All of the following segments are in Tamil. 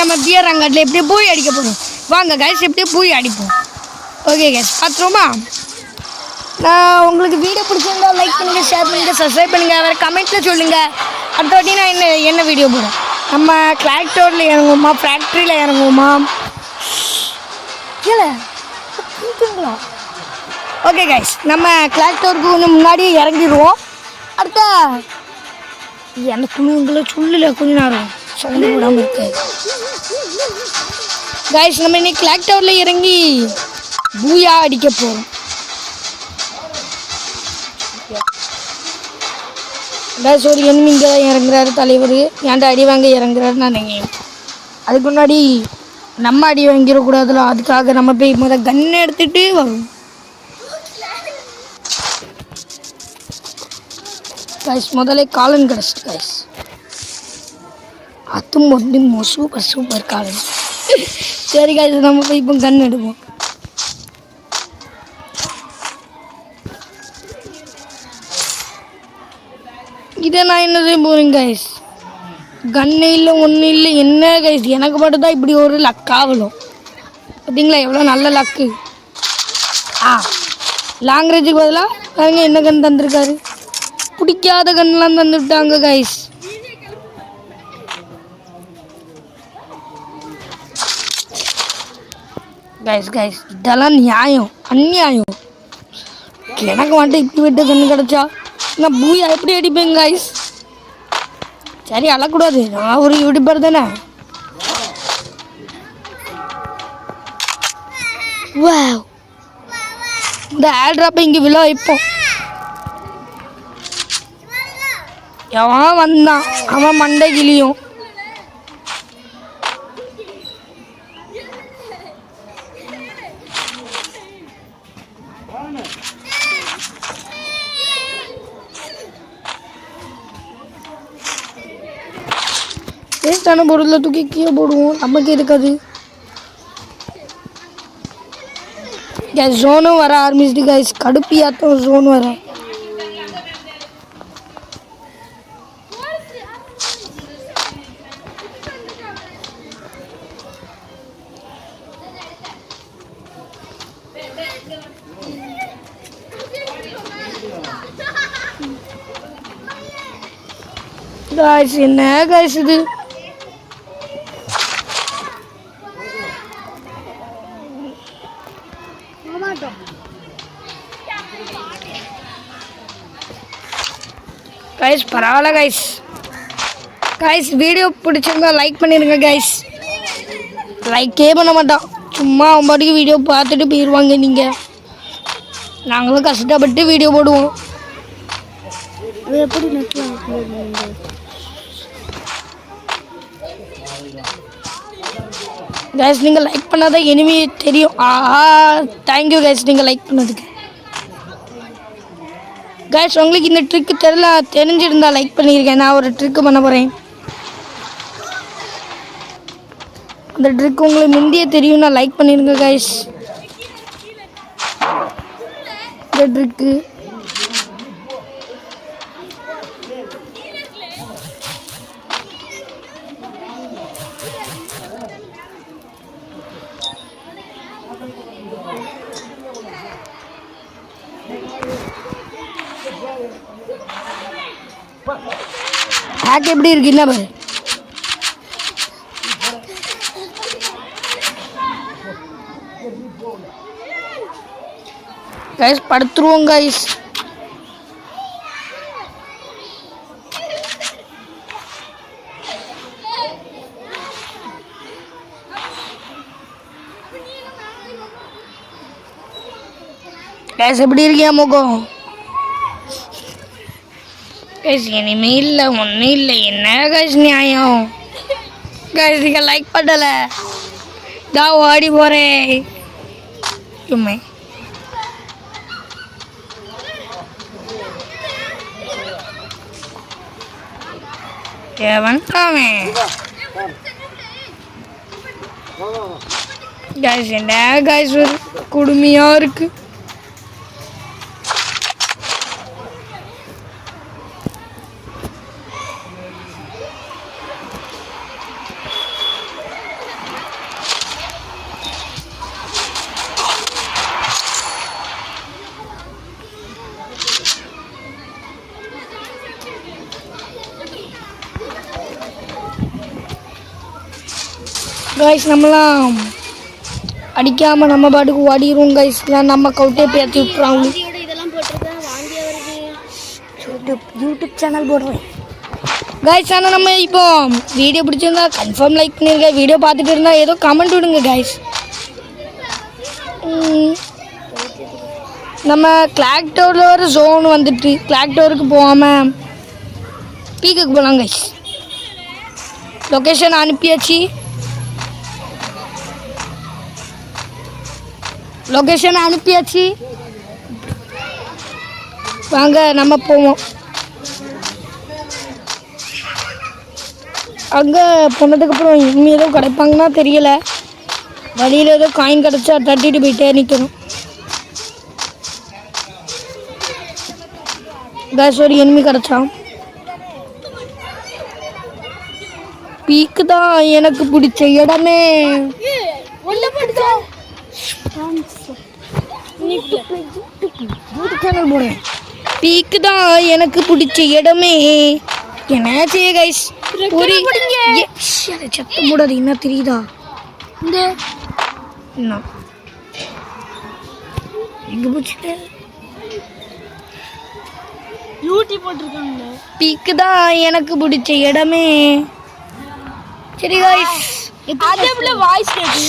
நம்ம பியர் அங்காட்டில் எப்படியே பூய் அடிக்க போகிறோம். வாங்க கைஸ் எப்படியே பூய் அடிப்போம். ஓகே கைஸ் பார்த்துருவோமா? நான் உங்களுக்கு வீடியோ பிடிச்சிருந்தா லைக் பண்ணுங்கள், ஷேர் பண்ணுங்கள், சப்ஸ்கிரைப் பண்ணுங்கள். வேறு கமெண்ட்டில் சொல்லுங்கள். அடுத்த வாட்டி நான் என்ன வீடியோ போடுறேன். நம்ம கிளாக்டோரில் இறங்குவோமா, ஃபேக்ட்ரியில் இறங்குவோமா? இல்லை ஓகே கைஸ் நம்ம கிளாக்டோருக்கு கொஞ்சம் முன்னாடியே இறங்கிடுவோம். அடுத்த அந்த குழுங்களை சொல்லல கொஞ்ச நேரம் சவுண்டு போடாமல் இருக்கு கைஸ். நம்ம இன்னைக்கு கிளாக்டோரில் இறங்கி பூயா அடிக்க போகிறோம். கைஸ் ஒரு எனிமிங்க தான் இறங்குறாரு தலைவர். ஏன்டா அடி வாங்க இறங்குறாருன்னு நான் நினைக்கிறேன். அதுக்கு முன்னாடி நம்ம அடி வாங்கிடக்கூடாதுல, அதுக்காக நம்ம போய் கன்னை எடுத்துகிட்டு வரும். கைஸ் முதல்ல காலன் கிடச்சிட்டு கைஸ், அதுவும் வந்து சூப்பர் சூப்பர் காலன். சரி கைஸ் நம்ம போய் இப்போ கன் எடுப்போம். இதை நான் என்ன செய்ய போகிறேன் கைஸ்? கன்னு இல்லை ஒன்றும் இல்லை. என்ன கைஸ் எனக்கு மட்டும் தான் இப்படி ஒரு லக் ஆகலும். பார்த்தீங்களா எவ்வளோ நல்ல லக்கு. லாங் ரேஞ்சுக்கு பதிலாக பாருங்க என்ன கன் தந்துருக்காரு. பிடிக்காத கன்லாம் தந்துவிட்டாங்க கைஸ். கைஸ் கைஸ் இதெல்லாம் நியாயம் அந்நியாயம். எனக்கு மட்டும் இப்படி விட்டு கன்று கிடச்சா நான் பூயா எப்படி அடிப்பேன் கைஸ்? சரி அழக்கூடாது, நான் ஒரு யூடியூபர் தானே. வாவ் இந்த ஏர் ட்ராப்பை இங்கே விழா வைப்போம். எவன் வந்தான் அவன் மண்டை கிளியும். வேஸ்டான பொருளில் தூக்கி கீழே போடுவோம், நமக்கு இருக்காது. கேஸ் ஜோனும் வர ஆரம்பிச்சிட்டு கைஸ், கடுப்பியாட்டம் ஜோன் வர. கைஸ் என்ன கைஸ் இது? கைஸ் பரவாயில்ல கைஸ். கைஸ் வீடியோ பிடிச்சிருந்தா லைக் பண்ணிடுங்க கைஸ். லைக்கே பண்ண மாட்டோம், சும்மா அவன் பாட்டுக்கு வீடியோ பார்த்துட்டு போயிடுவாங்க. நீங்கள் நாங்களும் கஷ்டப்பட்டு வீடியோ போடுவோம். எப்படி கைஸ் நீங்கள் லைக் பண்ணாதான் இனிமே தெரியும். தேங்க்யூ கைஸ் நீங்கள் லைக் பண்ணதுக்கு. கைஸ் உங்களுக்கு இந்த ட்ரிக்கு தெரிஞ்சிருந்தா லைக் பண்ணியிருக்கேன். நான் ஒரு ட்ரிக்கு பண்ண போகிறேன். அந்த ட்ரிக் உங்களுக்கு முந்தைய தெரியும்னா லைக் பண்ணிடுங்க கைஸ். இந்த ட்ரிக்கு ஹேக் எப்படி இருக்கு என்ன பாரு. Guys படுத்துருவோம் guys. கைஸ் எப்படி இருக்கியா முகம்? கைஸ் இனிமே இல்லை ஒன்றும் இல்லை. என்ன கைஸ் நியாயம்? கைஸ் நீங்கள் லைக் பண்ணலை, தான் ஓடி போகிறேன். சும்மா வந்துட்டாமே. கைஸ் என்ன கைஸ் ஒரு கொடுமையாக இருக்குது. கைஸ் நம்மலாம் அடிக்காமல் நம்ம பாட்டுக்கு ஓடிடுவோம் கைஸ். இல்லை நம்ம கவுட்டே பேசி விட்டுறாங்க. இதெல்லாம் போட்டிருக்கேன் வாங்கி அவருக்கு யூடியூப் சேனல் போடுறேன் கைஸ். ஆனால் நம்ம இப்போ வீடியோ பிடிச்சிருந்தா கன்ஃபார்ம் லைக் பண்ணிருங்க. வீடியோ பார்த்துட்டு இருந்தால் ஏதோ கமெண்ட் விடுங்க கைஸ். நம்ம கிளாக் டவரில் ஒரு ஜோன் வந்துட்டு கிளாக் டவருக்கு போகாமல் பீக்குக்கு போகலாம் கைஸ். லொக்கேஷன் அனுப்பியாச்சு. வாங்க நம்ம போவோம். அங்கே போனதுக்கப்புறம் இன்னும் ஏதோ கிடைப்பாங்கன்னா தெரியலை. வழியில் ஏதோ காயின் கிடச்சா தட்டிட்டு போயிட்டே நிற்கணும். கேஸ் ஒரு எனிமி கிடச்சான். பீக்கு தான் எனக்கு பிடிச்ச இடமே. சேனல் போடுறேன். பீக்கு தான் எனக்கு பிடிச்ச இடமே. என்ன செய்ய கைஸ் ஒரு சத்தம் போடாது. என்ன தெரியுதா இந்த என்ன எங்கே பிடிச்சிட்டு யூடியூப் போட்டிருக்காங்க. பீக்கு தான் எனக்கு பிடிச்ச இடமே. சரி கைஸ் அதே போல வாய்ஸ் கேட்கு.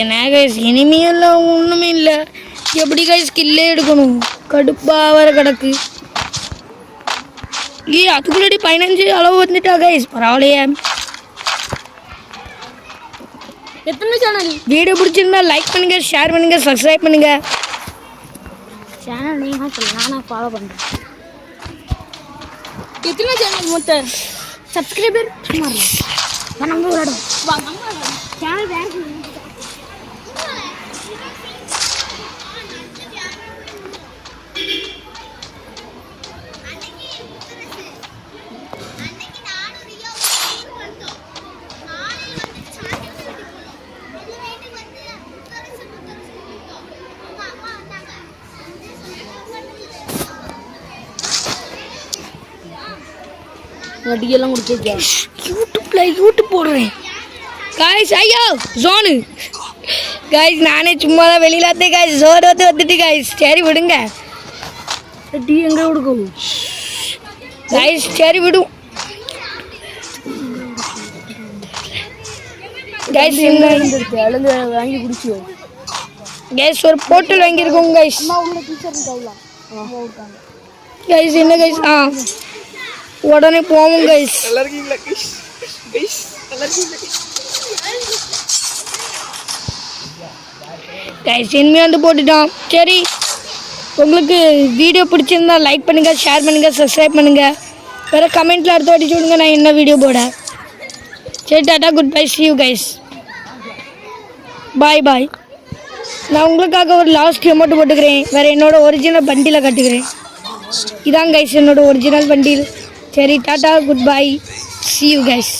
என்ன கைஸ் இனிமையும் இல்லை ஒன்றுமே இல்லை. எப்படி கைஸ் ஸ்கில்லே எடுக்கணும் கடுப்பாக வர கிடக்கு. அதுக்குள்ளடி 15 அளவு வந்துட்டா கைஸ். பரவாயில்லையே. எத்தனை சேனல் வீடியோ பிடிச்சிருந்தா லைக் பண்ணுங்க, ஷேர் பண்ணுங்க, சப்ஸ்கிரைப் பண்ணுங்க. சேனல் நீங்க சொல்லலாம் நான் ஃபாலோ பண்றேன். எத்தனை சேனல் மொத்தம் சப்ஸ்கிரைபர் நம்ம விளையாடும் சேனல் வேற வட்டியெல்லாம் கொடுத்துருக்கேன். யூடியூப் போடுறேன் காய்ஸ். ஐயோ ஜோனு காய்ஸ். நானே சும்மா தான் வெளியிலாத்தே காய்ஸ். ஜோன் வந்துட்டு காய்ஸ். சரி விடுங்க. டீ எங்கே கொடுக்கும் காய்ஸ்? சரி விடும் காய்ஸ். எழுந்து வாங்கி குடிச்சியோ கேஸ் ஒரு போட்டல் வாங்கியிருக்கோம் கைஸ். கைஸ் என்ன கைஸ் உடனே போவோம் கைஸ். கைஸ் இனிமே வந்து போட்டுட்டோம். சரி உங்களுக்கு வீடியோ பிடிச்சிருந்தா லைக் பண்ணுங்கள், ஷேர் பண்ணுங்கள், சப்ஸ்கிரைப் பண்ணுங்கள். வேறு கமெண்ட்டில் அடுத்த வாட்டி சொல்லுங்கள் நான் என்ன வீடியோ போட. சரி tata good bye, see you guys. Bye bye. நான் உங்களுக்காக ஒரு லாஸ்ட் அமௌண்ட் போட்டுக்கிறேன். வேறு என்னோட ஒரிஜினல் பண்டியில் கட்டுக்கிறேன். இதான் கைஸ் என்னோட ஒரிஜினல் பண்டில். சரி tata good bye, see you guys.